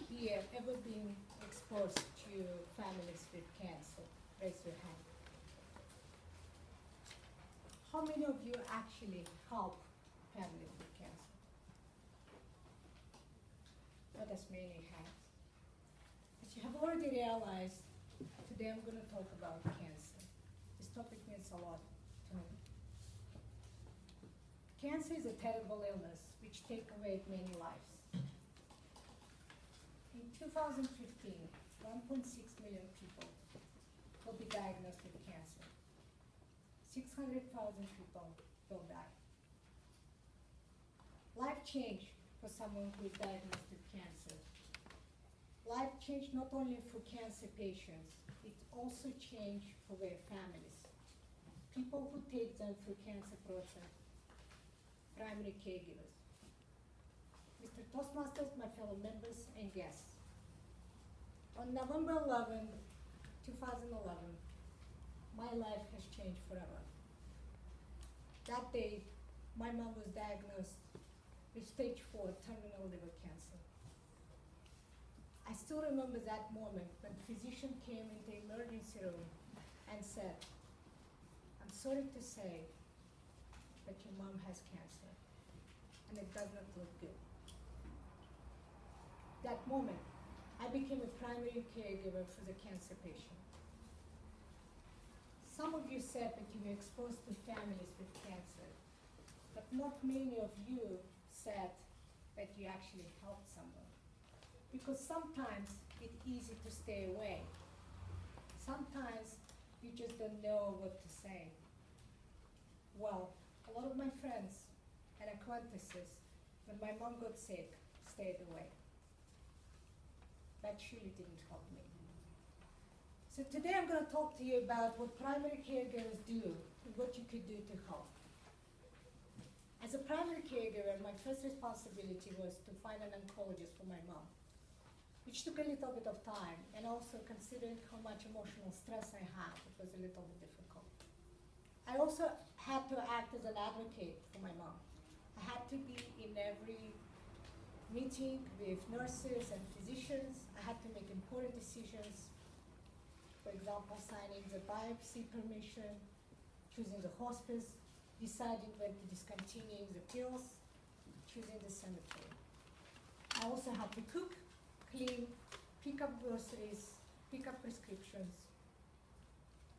here ever been exposed to families with cancer? Raise your hand. How many of you actually help families with cancer? Not as many hands. As you have already realized, today I'm going to talk about cancer. This topic means a lot to me. Cancer is a terrible illness which takes away many lives. In 2015, 1.6 million people will be diagnosed with cancer. 600,000 people will die. Life change for someone who is diagnosed with cancer. Life change not only for cancer patients, it also change for their families. People who take them through cancer process, primary caregivers. Mr. Toastmasters, my fellow members and guests. On November 11, 2011, my life has changed forever. That day, my mom was diagnosed with stage 4 terminal liver cancer. I still remember that moment when the physician came into the emergency room and said, "I'm sorry to say that your mom has cancer, and it does not look good." That moment, I became a primary caregiver for the cancer patient. Some of you said that you were exposed to families with cancer, but not many of you said that you actually helped someone. Because sometimes it's easy to stay away. Sometimes you just don't know what to say. Well, a lot of my friends and acquaintances, when my mom got sick, stayed away. That surely didn't help me. So today I'm going to talk to you about what primary caregivers do and what you could do to help. As a primary caregiver, my first responsibility was to find an oncologist for my mom, which took a little bit of time, and also considering how much emotional stress I had, it was a little bit difficult. I also had to act as an advocate for my mom. I had to be in every meeting with nurses and physicians. I had to make important decisions. For example, signing the biopsy permission, choosing the hospice, deciding when to discontinue the pills, choosing the cemetery. I also had to cook, clean, pick up groceries, pick up prescriptions.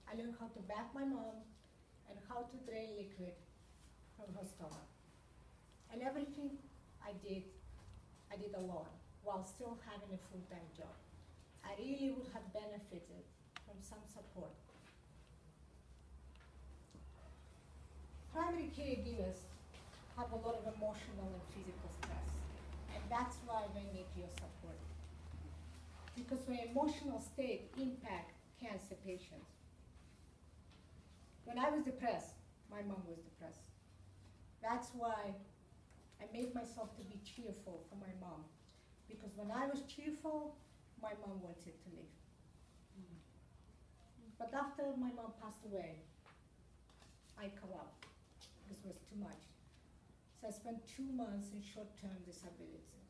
I learned how to bath my mom and how to drain liquid from her stomach. And everything I did alone, while still having a full-time job. I really would have benefited from some support. Primary caregivers have a lot of emotional and physical stress, and that's why they need your support. Because their emotional state impacts cancer patients. When I was depressed, my mom was depressed. That's why I made myself to be cheerful for my mom. Because when I was cheerful, my mom wanted to leave. But after my mom passed away, I collapsed. This was too much. So I spent 2 months in short-term disability.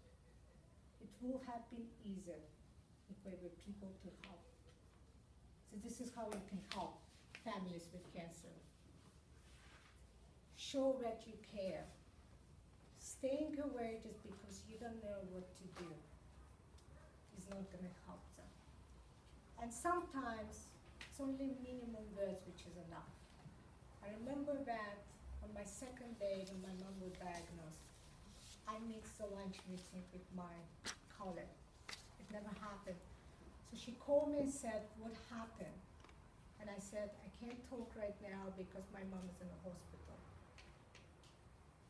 It would have been easier if there were people to help. So this is how you can help families with cancer. Show that you care. Staying away just because you don't know what to do is not going to help them. And sometimes it's only minimum words which is enough. I remember that on my second day when my mom was diagnosed, I missed the lunch meeting with my colleague. It never happened. So she called me and said, "What happened?" And I said, "I can't talk right now because my mom is in the hospital."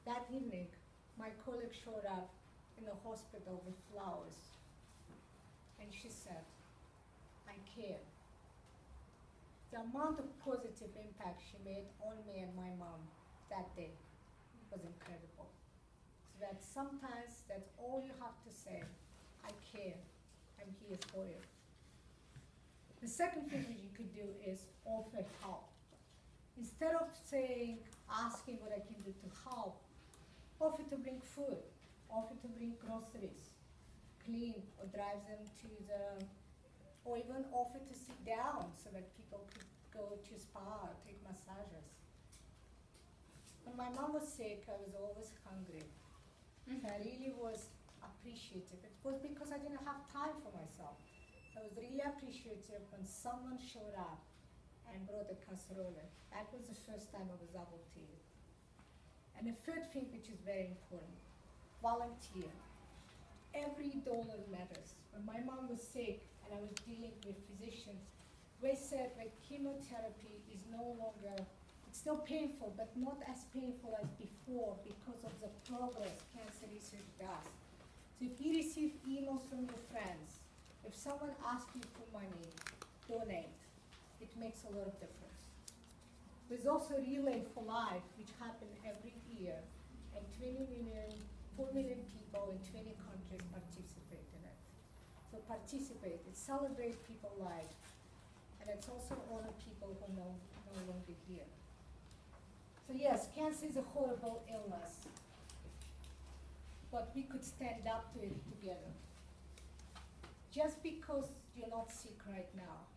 That evening, my colleague showed up in the hospital with flowers. And she said, "I care." The amount of positive impact she made on me and my mom that day was incredible. So that sometimes that's all you have to say. I care. I'm here for you. The second thing that you could do is offer help. Instead of saying, asking what I can do to help, offer to bring food, offer to bring groceries, clean or drives them to the, or even offer to sit down so that people could go to spa or take massages. When my mom was sick, I was always hungry. So I really was appreciative. It was because I didn't have time for myself. So I was really appreciative when someone showed up and brought a casserole. That was the first time I was able to eat. And the third thing, which is very important, volunteer. Every dollar matters. When my mom was sick and I was dealing with physicians, they said that chemotherapy is no longer, it's still painful, but not as painful as before because of the progress cancer research does. So if you receive emails from your friends, if someone asks you for money, donate. It makes a lot of difference. There's also Relay for Life, which happens every year, and 4 million people in 20 countries participate in it. So participate, it celebrates people's lives, and it's also honor people who are no longer here. So yes, cancer is a horrible illness, but we could stand up to it together. Just because you're not sick right now,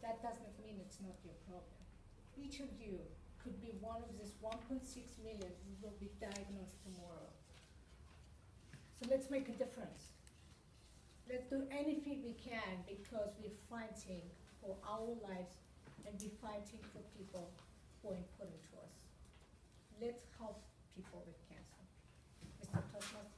that doesn't mean it's not your problem. Each of you could be one of this 1.6 million who will be diagnosed tomorrow. So let's make a difference. Let's do anything we can because we're fighting for our lives and we're fighting for people who are important to us. Let's help people with cancer. Mr. Toastmaster.